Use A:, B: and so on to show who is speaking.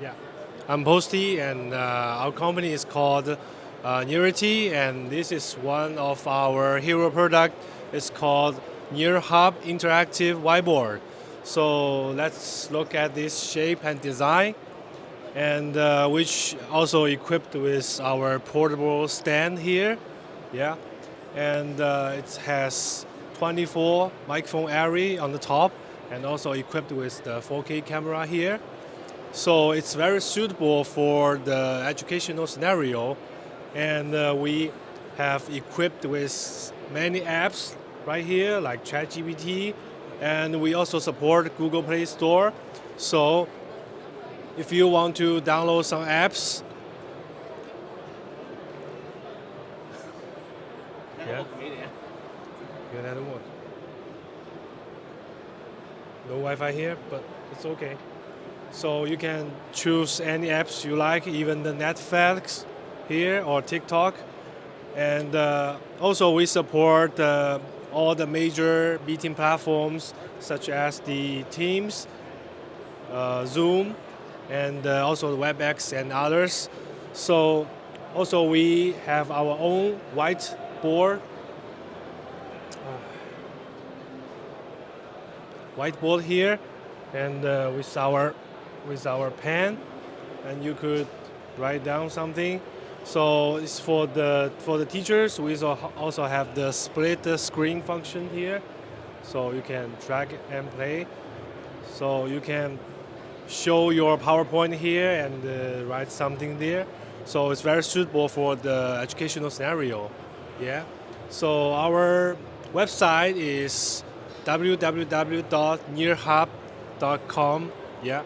A: Yeah, I'm Posty, and our company is called NEARITY, and this is one of our hero product. It's called NearHub Interactive Whiteboard. So let's look at this shape and design, and which also equipped with our portable stand here. Yeah, and it has 24 microphone array on the top, and also equipped with the 4K camera here. So it's very suitable for the educational scenario, and we have equipped with many apps right here like ChatGPT, and we also support Google Play Store. So if you want to download some apps, yeah, yeah, that'll work. No Wi-Fi here, but it's okay. So you can choose any apps you like, even the Netflix here or TikTok. And also we support all the major meeting platforms such as the Teams, Zoom, and also the WebEx and others. So also we have our own whiteboard here, and with our pen, and you could write down something. So it's for the teachers. We also have the split screen function here, so you can drag and play. So you can show your PowerPoint here and write something there. So it's very suitable for the educational scenario. Yeah. So our website is www.nearhub.com. Yeah.